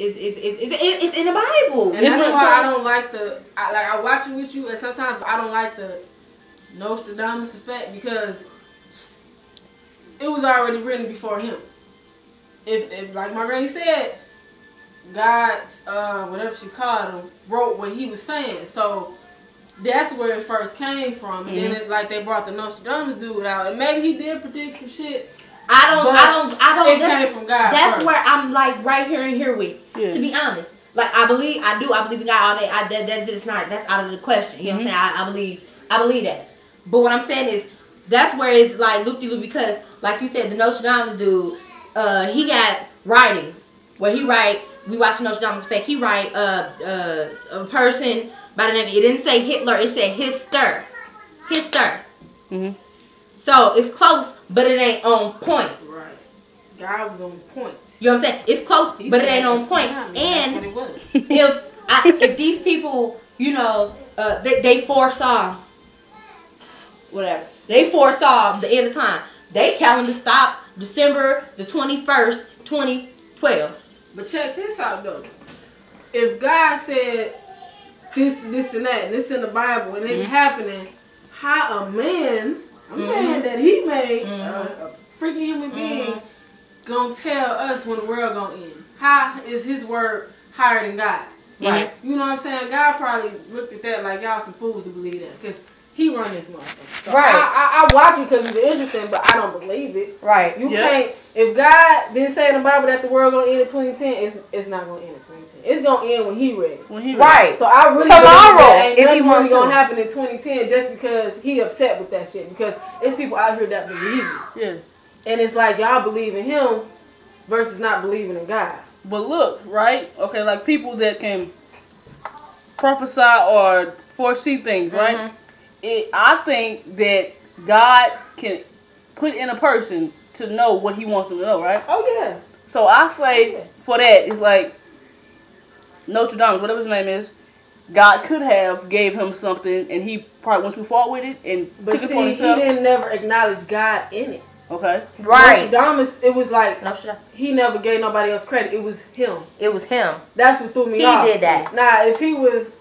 it's in the Bible. And that's why I don't like I watch it with you, and sometimes I don't like the Nostradamus effect because it was already written before him. If like my granny said, God's whatever she called him wrote what he was saying, so that's where it first came from. And then they brought the Nostradamus dude out, and maybe he did predict some shit. I don't. It came from God. That's first. where I'm like right here and here with. Yeah. To be honest, like I believe in God all day. That's just not. That's out of the question. You know what I'm saying? I believe that. But what I'm saying is that's where it's like loop-de-loop because, like you said, the Nostradamus dude, he got writings where he write. We watch the Nostradamus effect. He write a person by the name. It didn't say Hitler. It said Hister. So it's close, but it ain't on point. Right. God was on point. You know what I'm saying? It's close, but it ain't on point. And if these people, you know, they foresaw whatever. They foresaw the end of time. They calendar stopped December the 21st, 2012. But check this out though. If God said this and that, and this in the Bible, and it's happening, how a man that he made, a freaking human being, gonna tell us when the world gonna end? How is his word higher than God's? Right. You know what I'm saying? God probably looked at that like y'all some fools to believe that, because he run this motherfucker. So right. I watch it because it's interesting, but I don't believe it. Right. You can't. If God didn't say in the Bible that the world gonna end in 2010, it's not gonna end in 2010. It's gonna end when he ready. Right. So I really tomorrow ain't nothing really gonna happen in 2010 just because he upset with that shit. Because it's people out here that believe it. Yeah. And it's like y'all believe in him versus not believing in God. But look, right? Okay, like people that can prophesy or foresee things, right? I think that God can put in a person to know what he wants them to know, right? Oh, yeah. So I say for that, it's like Notre Dame, whatever his name is, God could have gave him something and he probably went too far with it and took it upon himself. He didn't never acknowledge God in it. Okay. Right. Nostradamus, it was like he never gave nobody else credit. It was him. It was him. That's what threw me off. He did that. Now, if he was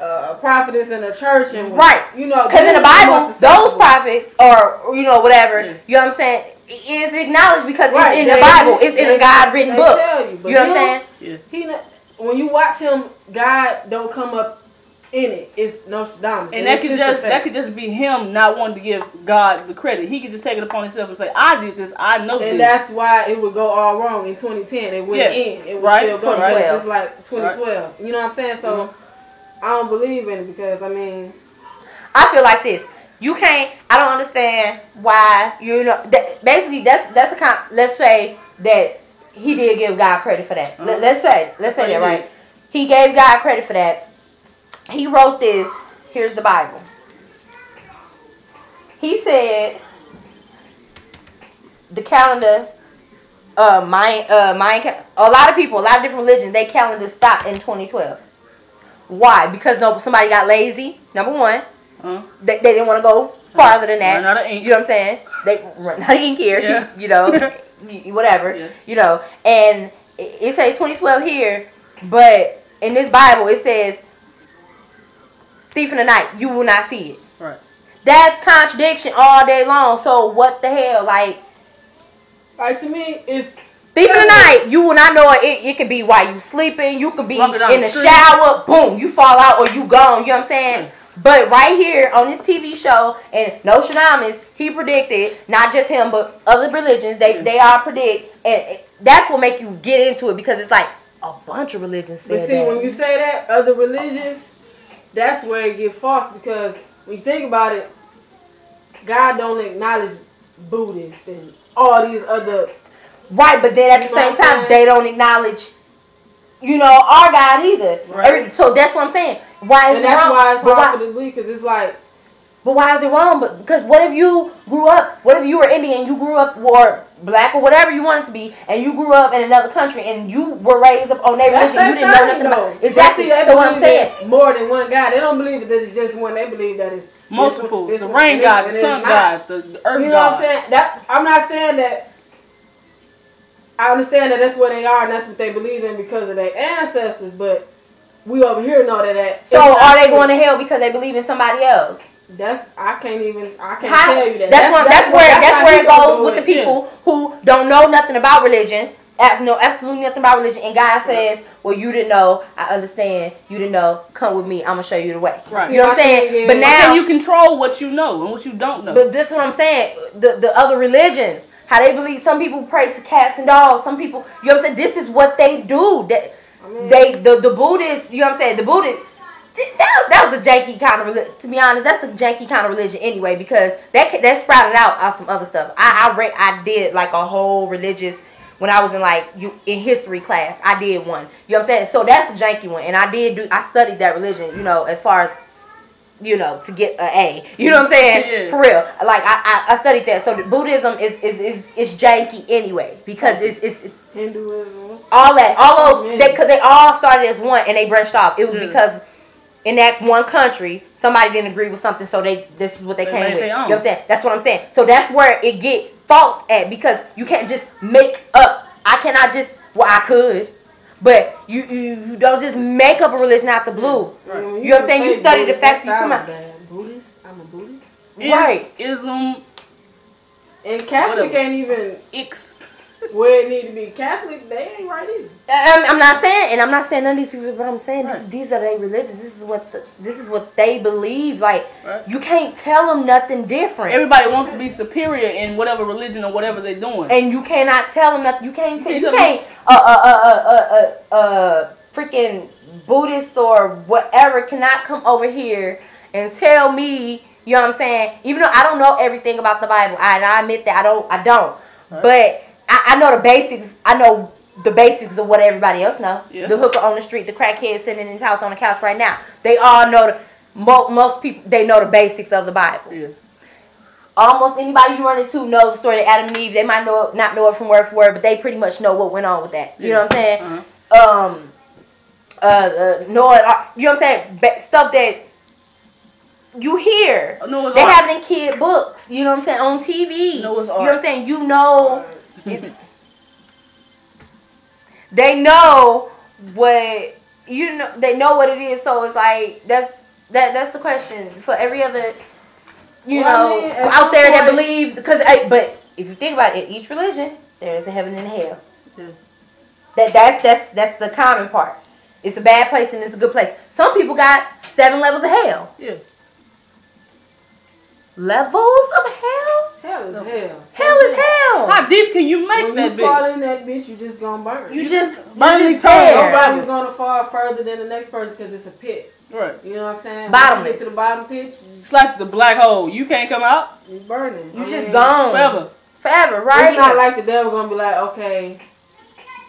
a prophetess in a church and was, you know, because in the Bible, those prophets or you know whatever, you know what I'm saying, is acknowledged because it's in the Bible. It's in a God written book. Tell you, you know what I'm saying? Yeah. When you watch him, God don't come up in it. It's Nostradamus. And that could just be him not wanting to give God the credit. He could just take it upon himself and say, I did this, I know this. And that's why it would go all wrong in 2010. It wouldn't end. It would still go. It's just like 2012. You know what I'm saying? So I don't believe in it because, I mean, I feel like this. You can't, I don't understand why, you know, basically that's a kind, let's say that he did give God credit for that. Let's say that, right? He gave God credit for that. He wrote this. Here's the Bible. He said the calendar, a lot of people, a lot of different religions, they calendar stopped in 2012. Why? Because somebody got lazy. Number one, they didn't want to go farther than that. Not ink. You know what I'm saying? They not ink here. Yeah. You know, whatever. Yeah. You know, and it says 2012 here, but in this Bible it says thief in the night. You will not see it. Right. That's contradiction all day long. So what the hell, like to me, if thief in the night, you will not know it. It could be while you sleeping. You could be in the shower. Boom, you fall out or you gone. You know what I'm saying? But right here on this TV show, and Nostradamus, he predicted, not just him, but other religions, they all predict. And that's what make you get into it because it's like a bunch of religions say that. But see, when you say that, other religions, that's where it gets false because when you think about it, God don't acknowledge Buddhists and all these other... Right, but then at the same time, they don't acknowledge, you know, our God either. Right. So that's what I'm saying. Why is it wrong? And that's why it's hard for the believe, because it's like... But why is it wrong? Because what if you grew up, what if you were Indian, you grew up, or black, or whatever you wanted to be, and you grew up in another country, and you were raised up on their religion, you didn't know nothing about it. Exactly. So what I'm saying, more than one God. They don't believe that it's just one. They believe that it's multiple. The rain God, the sun God, the earth God. You know what I'm saying? I'm not saying that I understand that that's where they are and that's what they believe in because of their ancestors, but we over here know that. So are they going to hell because they believe in somebody else? I can't tell you that. That's where it goes with the people who don't know nothing about religion, know absolutely nothing about religion, and God says, well, you didn't know, I understand, you didn't know, come with me, I'm going to show you the way. Right. You know what I'm saying? But now, can you control what you know and what you don't know? But that's what I'm saying. The other religions, how they believe, some people pray to cats and dogs, some people, you know what I'm saying? This is what they do. The Buddhists, you know what I'm saying? The Buddhists, that was a janky kind of religion. To be honest, that's a janky kind of religion anyway, because that sprouted out some other stuff. I did like a whole religious, when I was in history class, I did one. You know what I'm saying? So that's a janky one, and I studied that religion, you know, as far as, you know, to get an A. You know what I'm saying? Yeah. For real. Like I studied that. So the Buddhism is janky anyway, because it's Hinduism. All those, because they all started as one and they branched off. It was because in that one country, somebody didn't agree with something, so this is what they came with. You know what I'm saying? That's what I'm saying. So that's where it get false at, because you can't just make up. I cannot just, well, I could, but you don't just make up a religion out the blue. Right. You know what I'm saying? You study the facts. You come out. Buddhist? I'm a Buddhist. Right. Ism. And Catholic ain't even where it need to be. Catholic, they ain't right either. I'm not saying none of these people, but I'm saying these are their religions. This is what they believe. Like, you can't tell them nothing different. Everybody wants to be superior in whatever religion or whatever they're doing, and you cannot tell them nothing. You can't freaking Buddhist or whatever cannot come over here and tell me. You know what I'm saying? Even though I don't know everything about the Bible, I admit that I don't. Right. But I know the basics. I know the basics of what everybody else know. Yeah. The hooker on the street, the crackhead sitting in his house on the couch right now. They all know most people. They know the basics of the Bible. Yeah. Almost anybody you run into knows the story of Adam and Eve. They might not know it from word for word, but they pretty much know what went on with that. You know what I'm saying? You know what I'm saying? Stuff that you hear. They have it in kid books. You know what I'm saying? On TV. You know what I'm saying? You know. They know what they know what it is, so it's like that's the question for every other out there that believe, because but if you think about it, each religion there is a heaven and a hell. Yeah. That's the common part. It's a bad place and it's a good place. Some people got 7 levels of hell. Yeah. Levels of hell? Hell is hell. Hell is hell. How deep can you make that bitch? When you fall in that bitch, you just gonna burn. You just Nobody's gonna fall further than the next person because it's a pit. Right. You know what I'm saying? Bottom. Get to the bottom pit. It's like the black hole. You can't come out. You burning. You just gone. Forever, right? It's not like the devil gonna be like, okay,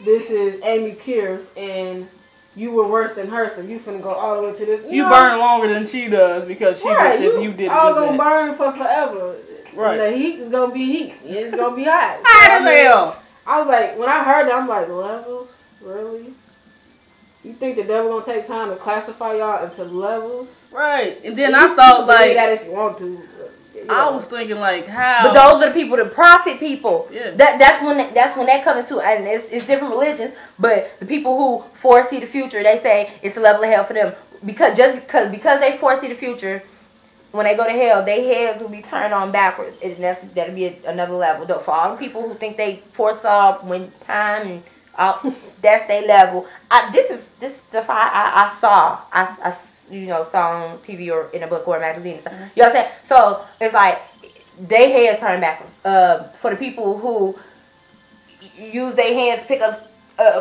this is Amy Pierce and you were worse than her, so you finna go all the way to this. You burn longer than she does because she did this, you did all gonna burn for forever. Right. The heat is gonna be heat. It's gonna be hot. Hot as hell. I was like, when I heard that, I'm like, levels? Really? You think the devil gonna take time to classify y'all into levels? Right. And then I thought, like, that if you want to. I was thinking, like, how? But those are the people, the prophet people. Yeah. That's when they come into, and it's different religions. But the people who foresee the future, they say it's a level of hell for them because they foresee the future. When they go to hell, their heads will be turned on backwards, and that'll be another level. For all the people who think they foresaw when time and all, that's their level. This stuff I saw. I saw on TV or in a book or a magazine. You know what I'm saying? So it's like their heads turn backwards. For the people who use their hands to pick up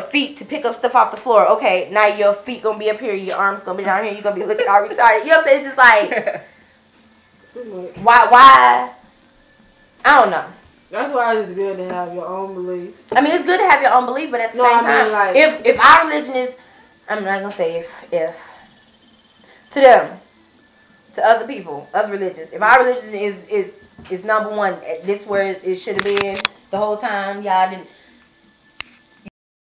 feet to pick up stuff off the floor. Okay, now your feet gonna be up here, your arms gonna be down here. You're gonna be looking all retarded. You know what I'm saying? It's just like. Why? I don't know. That's why it's good to have your own belief. I mean, it's good to have your own belief, but at the same time, like, if our religion is, I'm not gonna say if to them, to other people, other religions, if our religion is number one, this where it should have been the whole time, y'all didn't.